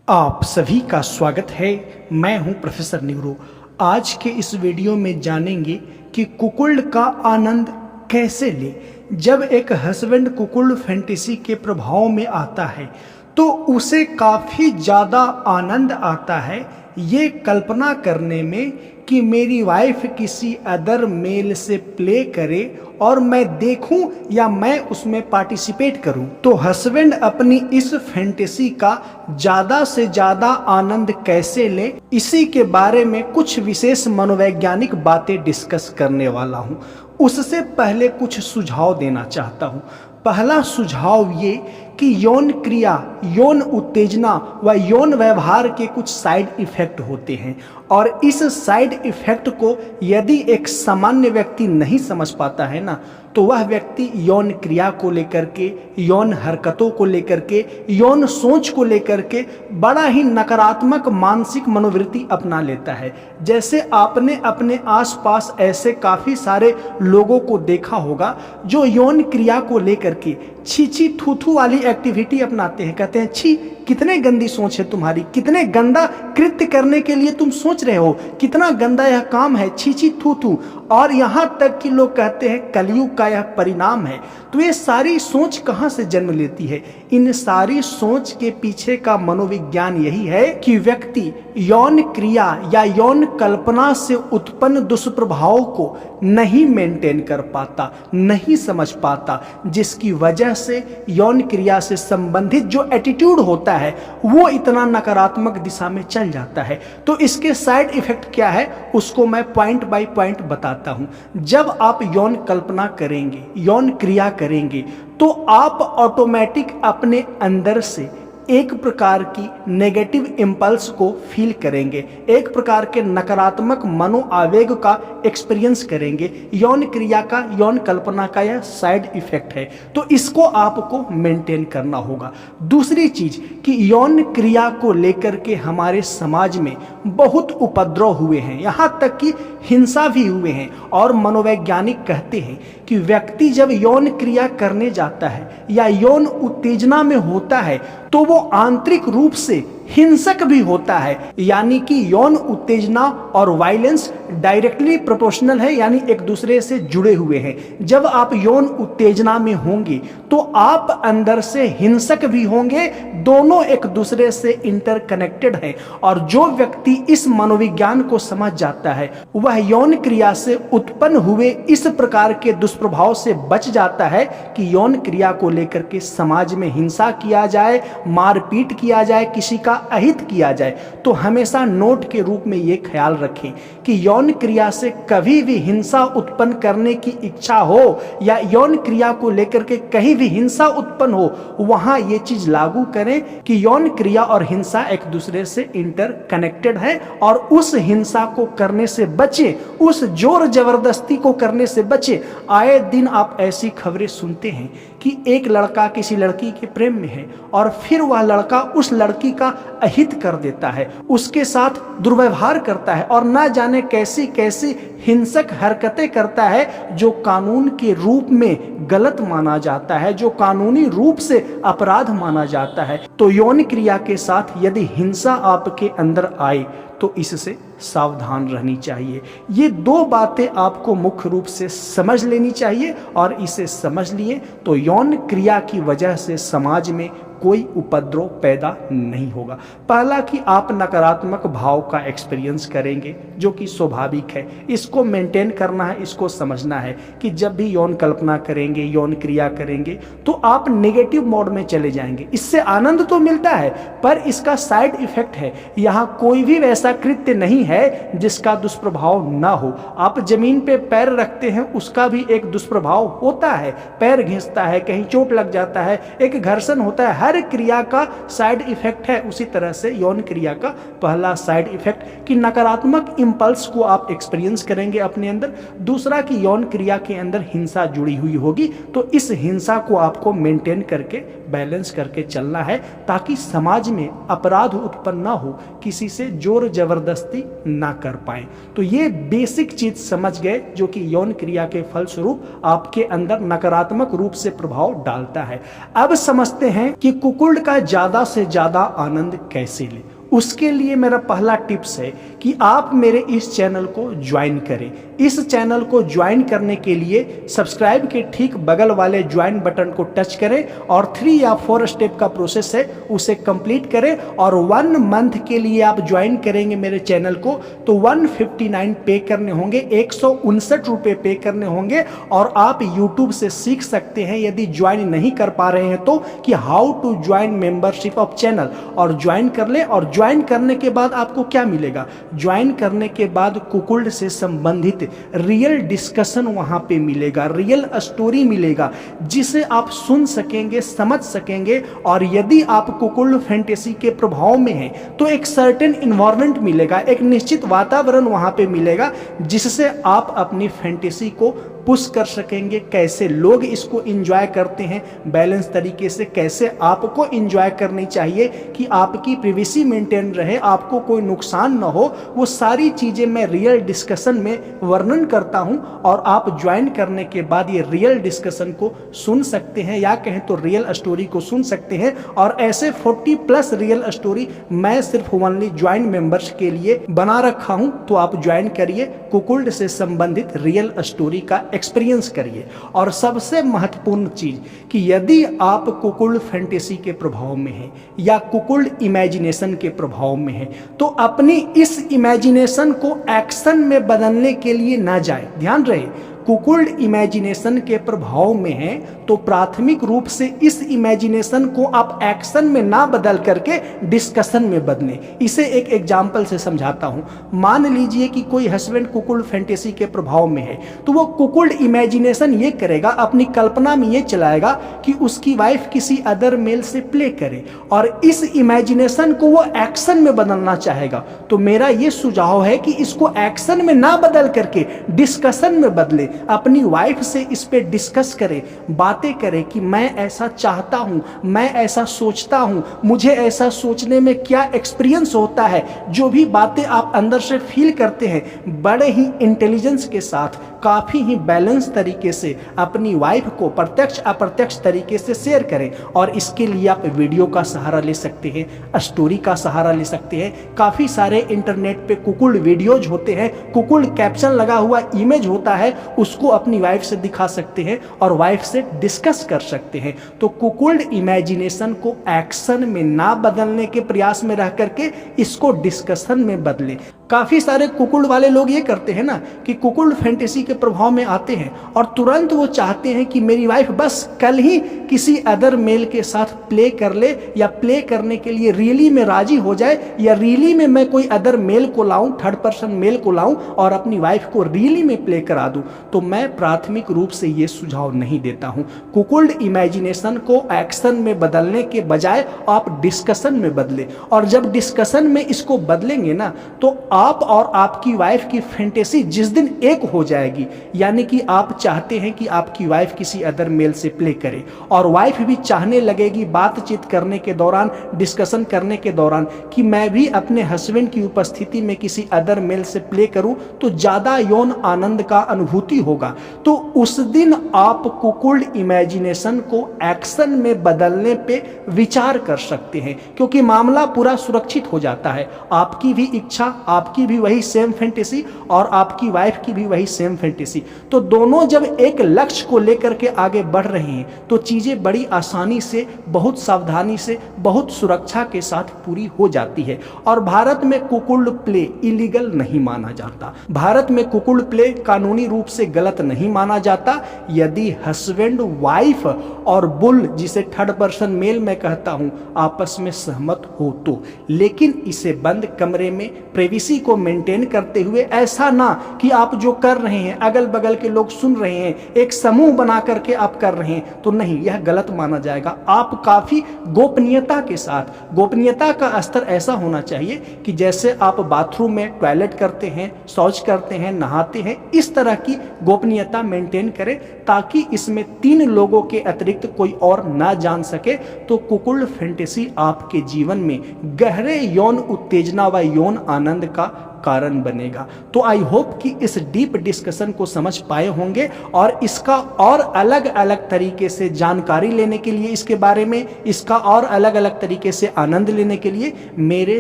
आप सभी का स्वागत है। मैं हूं प्रोफेसर नीरू। आज के इस वीडियो में जानेंगे कि कुकुल्ड का आनंद कैसे ले। जब एक हस्बैंड कुकुल्ड फैंटेसी के प्रभाव में आता है तो उसे काफ़ी ज़्यादा आनंद आता है ये कल्पना करने में कि मेरी वाइफ किसी अदर मेल से प्ले करे और मैं देखूं या मैं उसमें पार्टिसिपेट करूं। तो हस्बैंड अपनी इस फैंटेसी का ज़्यादा से ज़्यादा आनंद कैसे ले, इसी के बारे में कुछ विशेष मनोवैज्ञानिक बातें डिस्कस करने वाला हूं। उससे पहले कुछ सुझाव देना चाहता हूं। पहला सुझाव ये कि यौन क्रिया, यौन उत्तेजना व यौन व्यवहार के कुछ साइड इफ़ेक्ट होते हैं और इस साइड इफ़ेक्ट को यदि एक सामान्य व्यक्ति नहीं समझ पाता है ना, तो वह व्यक्ति यौन क्रिया को लेकर के, यौन हरकतों को लेकर के, यौन सोच को लेकर के बड़ा ही नकारात्मक मानसिक मनोवृत्ति अपना लेता है। जैसे आपने अपने आसपास ऐसे काफ़ी सारे लोगों को देखा होगा जो यौन क्रिया को लेकर के छी छी थू थू वाली एक्टिविटी अपनाते हैं। कहते हैं छी कितने गंदी सोच है तुम्हारी, कितने गंदा कृत्य करने के लिए तुम सोच रहे हो, कितना गंदा यह काम है, छी छी थू थू। और यहाँ तक कि लोग कहते हैं कलयुग का यह परिणाम है। तो ये सारी सोच कहाँ से जन्म लेती है? इन सारी सोच के पीछे का मनोविज्ञान यही है कि व्यक्ति यौन क्रिया या यौन कल्पना से उत्पन्न दुष्प्रभाव को नहीं मेंटेन कर पाता, नहीं समझ पाता, जिसकी वजह से यौन क्रिया से संबंधित जो एटीट्यूड होता है वो इतना नकारात्मक दिशा में चल जाता है। तो इसके साइड इफेक्ट क्या है उसको मैं पॉइंट बाय पॉइंट बताता हूं। जब आप यौन कल्पना करेंगे, यौन क्रिया करेंगे, तो आप ऑटोमेटिक अपने अंदर से एक प्रकार की नेगेटिव इम्पल्स को फील करेंगे, एक प्रकार के नकारात्मक मनोआवेग का एक्सपीरियंस करेंगे। यौन क्रिया का, यौन कल्पना का यह साइड इफेक्ट है, तो इसको आपको मेंटेन करना होगा। दूसरी चीज कि यौन क्रिया को लेकर के हमारे समाज में बहुत उपद्रव हुए हैं, यहाँ तक कि हिंसा भी हुए हैं। और मनोवैज्ञानिक कहते हैं कि व्यक्ति जब यौन क्रिया करने जाता है या यौन उत्तेजना में होता है तो वो आंतरिक रूप से हिंसक भी होता है। यानी कि यौन उत्तेजना और वायलेंस डायरेक्टली प्रोपोर्शनल है, यानी एक दूसरे से जुड़े हुए हैं। जब आप यौन उत्तेजना में होंगे तो आप अंदर से हिंसक भी होंगे, दोनों एक दूसरे से इंटरकनेक्टेड हैं। और जो व्यक्ति इस मनोविज्ञान को समझ जाता है वह यौन क्रिया से उत्पन्न हुए इस प्रकार के दुष्प्रभाव से बच जाता है कि यौन क्रिया को लेकर के समाज में हिंसा किया जाए, मारपीट किया जाए, किसी का अहित किया जाए। तो हमेशा नोट के रूप में ये ख्याल रखें कि यौन क्रिया से कभी भी हिंसा उत्पन्न करने की इच्छा हो या यौन क्रिया को लेकर के कहीं भी हिंसा उत्पन्न हो, वहां ये चीज लागू करें कि यौन क्रिया और हिंसा एक दूसरे से इंटरकनेक्टेड है और उस हिंसा को करने से बचे, उस जोर जबरदस्ती को करने से बचे। आए दिन आप ऐसी खबरें सुनते हैं कि एक लड़का किसी लड़की के प्रेम में है और फिर वह लड़का उस लड़की का अहित कर देता है, उसके साथ दुर्व्यवहार करता है और ना जाने कैसी कैसी हिंसक हरकतें करता है जो कानून के रूप में गलत माना जाता है, जो कानूनी रूप से अपराध माना जाता है। तो यौन क्रिया के साथ यदि हिंसा आपके अंदर आए तो इससे सावधान रहनी चाहिए। ये दो बातें आपको मुख्य रूप से समझ लेनी चाहिए और इसे समझ लिए तो यौन क्रिया की वजह से समाज में कोई उपद्रव पैदा नहीं होगा। पहला कि आप नकारात्मक भाव का एक्सपीरियंस करेंगे जो कि स्वाभाविक है, इसको मेंटेन करना है, इसको समझना है कि जब भी यौन कल्पना करेंगे, यौन क्रिया करेंगे तो आप नेगेटिव मोड में चले जाएंगे। इससे आनंद तो मिलता है पर इसका साइड इफेक्ट है। यहाँ कोई भी वैसा कृत्य नहीं है जिसका दुष्प्रभाव ना हो। आप जमीन पे पैर रखते हैं उसका भी एक दुष्प्रभाव होता है, पैर घिसता है, कहीं चोट लग जाता है, एक घर्षण होता है, हर क्रिया का साइड इफेक्ट है। उसी तरह से यौन क्रिया का पहला साइड इफेक्ट कि नकारात्मक इंपल्स को आप एक्सपीरियंस करेंगे अपने अंदर। दूसरा कि यौन क्रिया के अंदर हिंसा जुड़ी हुई होगी तो इस हिंसा को आपको मेंटेन करके बैलेंस करके चलना है ताकि समाज में अपराध उत्पन्न ना हो, किसी से जोर जबरदस्ती ना कर पाए। तो ये बेसिक चीज समझ गए जो कि यौन क्रिया के फलस्वरूप आपके अंदर नकारात्मक रूप से प्रभाव डालता है। अब समझते हैं कि कुकुल्ड का ज्यादा से ज्यादा आनंद कैसे लें। उसके लिए मेरा पहला टिप्स है कि आप मेरे इस चैनल को ज्वाइन करें। इस चैनल को ज्वाइन करने के लिए सब्सक्राइब के ठीक बगल वाले ज्वाइन बटन को टच करें और 3 या 4 स्टेप का प्रोसेस है उसे कंप्लीट करें। और 1 मंथ के लिए आप ज्वाइन करेंगे मेरे चैनल को तो 159 पे करने होंगे, 159 रुपये पे करने होंगे। और आप यूट्यूब से सीख सकते हैं यदि ज्वाइन नहीं कर पा रहे हैं तो कि how to join membership of channel, और ज्वाइन कर ले। और ज्वाइन करने के बाद आपको क्या मिलेगा? ज्वाइन करने के बाद कुकुल्ड से संबंधित रियल डिस्कशन वहां पे मिलेगा, रियल स्टोरी मिलेगा जिसे आप सुन सकेंगे, समझ सकेंगे। और यदि आप कुकुल्ड फैंटेसी के प्रभाव में हैं तो एक सर्टेन इन्वायरमेंट मिलेगा, एक निश्चित वातावरण वहां पे मिलेगा जिससे आप अपनी फैंटेसी को पुश कर सकेंगे। कैसे लोग इसको एंजॉय करते हैं बैलेंस तरीके से, कैसे आपको एंजॉय करनी चाहिए कि आपकी प्राइवेसी मेंटेन रहे, आपको कोई नुकसान ना हो, वो सारी चीजें मैं रियल डिस्कशन में वर्णन करता हूं। और आप ज्वाइन करने के बाद ये रियल डिस्कशन को सुन सकते हैं, या कहें तो रियल स्टोरी को सुन सकते हैं। और ऐसे 40+ रियल स्टोरी मैं सिर्फ ओनली ज्वाइन मेंबर्स के लिए बना रखा हूं। तो आप ज्वाइन करिए, कुकुल्ड से संबंधित रियल स्टोरी का एक्सपीरियंस करिए। और सबसे महत्वपूर्ण चीज कि यदि आप कुकुल्ड फैंटेसी के प्रभाव में हैं या कुकुल्ड इमेजिनेशन के प्रभाव में हैं तो अपनी इस इमेजिनेशन को एक्शन में बदलने के लिए ना जाए। ध्यान रहे, कुकुल्ड इमेजिनेशन के प्रभाव में है तो प्राथमिक रूप से इस इमेजिनेशन को आप एक्शन में ना बदल करके डिस्कशन में बदलें। इसे एक एग्जांपल से समझाता हूं। मान लीजिए कि कोई हस्बैंड कुकुल्ड फैंटेसी के प्रभाव में है तो वो कुकुल्ड इमेजिनेशन ये करेगा, अपनी कल्पना में ये चलाएगा कि उसकी वाइफ किसी अदर मेल से प्ले करे और इस इमेजिनेशन को वो एक्शन में बदलना चाहेगा। तो मेरा ये सुझाव है कि इसको एक्शन में ना बदल करके डिस्कशन में बदले, अपनी वाइफ से इस पे डिस्कस करें, बातें करें कि मैं ऐसा चाहता हूं, मैं ऐसा सोचता हूं, मुझे ऐसा सोचने में क्या एक्सपीरियंस होता है। जो भी बातें आप अंदर से फील करते हैं बड़े ही इंटेलिजेंस के साथ, काफी ही बैलेंस तरीके से अपनी वाइफ को प्रत्यक्ष अप्रत्यक्ष तरीके से शेयर करें। और इसके लिए आप वीडियो का सहारा ले सकते हैं, स्टोरी का सहारा ले सकते हैं। काफी सारे इंटरनेट पे कुकुल्ड वीडियोज होते हैं, कुकुल्ड कैप्शन लगा हुआ इमेज होता है, उसको अपनी वाइफ से दिखा सकते हैं और वाइफ से डिस्कस कर सकते हैं। तो कुकुल्ड इमेजिनेशन को एक्शन में ना बदलने के प्रयास में रह करके इसको डिस्कशन में बदले। काफी सारे कुकुल्ड वाले लोग ये करते हैं ना कि कुकुल्ड फैंटेसी के प्रभाव में आते हैं और तुरंत वो चाहते हैं कि मेरी वाइफ बस कल ही किसी अदर मेल के साथ प्ले कर ले, या प्ले करने के लिए रियली में राजी हो जाए, या रियली में मैं कोई अदर मेल को लाऊं, थर्ड पर्सन मेल को लाऊं और अपनी वाइफ को रियली में प्ले करा दूं। तो मैं प्राथमिक रूप से ये सुझाव नहीं देता हूं। कुकुल्ड इमेजिनेशन को एक्शन में बदलने के बजाय आप डिस्कशन में बदले। और जब डिस्कशन में इसको बदलेंगे ना तो आप और आपकी वाइफ की फैंटेसी जिस दिन एक हो जाएगी, यानी कि आप चाहते हैं कि आपकी वाइफ किसी अदर मेल से प्ले करे और वाइफ भी चाहने लगेगी बातचीत करने के दौरान, डिस्कशन करने के दौरान कि मैं भी अपने हस्बैंड की उपस्थिति में किसी अदर मेल से प्ले करूं तो ज्यादा यौन आनंद का अनुभूति होगा। तो उस दिन आप कुकुल्ड इमेजिनेशन को एक्शन में बदलने पे विचार कर सकते हैं, क्योंकि मामला पूरा सुरक्षित हो जाता है। आपकी भी इच्छा, आपकी भी वही सेम फैंटेसी और आपकी वाइफ की भी वही सेम फैंटेसी। तो दोनों जब एक लक्ष्य को लेकर के आगे बढ़ रहे हैं तो चीजें बड़ी आसानी से, बहुत सावधानी से, बहुत सुरक्षा के साथ पूरी हो जाती है। और भारत में कुकुल्ड प्ले इलीगल नहीं माना जाता। भारत में कुकुल्ड प्ले कानूनी रूप से गलत नहीं माना जाता यदि हस्बैंड, वाइफ और बुल, जिसे थर्ड पर्सन मेल मैं कहता हूं, आपस में सहमत हो तो। लेकिन इसे बंद कमरे में प्राइवेसी को मेंटेन करते हुए, ऐसा ना कि आप जो कर रहे हैं अगल बगल के लोग सुन रहे हैं, एक समूह बना करके आप कर रहे हैं, तो नहीं, यह गलत माना जाएगा। आप काफी गोपनीयता के साथ, गोपनीयता का स्तर ऐसा होना चाहिए कि जैसे आप बाथरूम में टॉयलेट करते हैं, शौच करते हैं, नहाते हैं, इस तरह की गोपनीयता मेंटेन करें ताकि इसमें 3 लोगों के अतिरिक्त कोई और ना जान सके। तो कुकुल्ड फैंटेसी आपके जीवन में गहरे यौन उत्तेजना व यौन आनंद का कारण बनेगा। तो आई होप कि इस डीप डिस्कशन को समझ पाए होंगे और इसका और अलग अलग तरीके से जानकारी लेने के लिए, इसके बारे में इसका और अलग अलग तरीके से आनंद लेने के लिए मेरे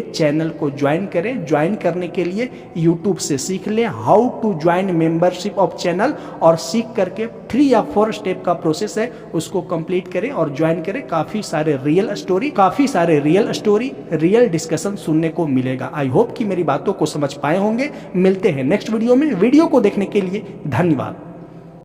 चैनल को ज्वाइन करें। ज्वाइन करने के लिए यूट्यूब से सीख लें how to join membership of channel, और सीख करके 3 या 4 स्टेप का प्रोसेस है, उसको कंप्लीट करें और ज्वाइन करें। काफी सारे रियल स्टोरी, रियल डिस्कशन सुनने को मिलेगा। आई होप कि मेरी बातों को समझ पाए होंगे। मिलते हैं नेक्स्ट वीडियो में। वीडियो को देखने के लिए धन्यवाद।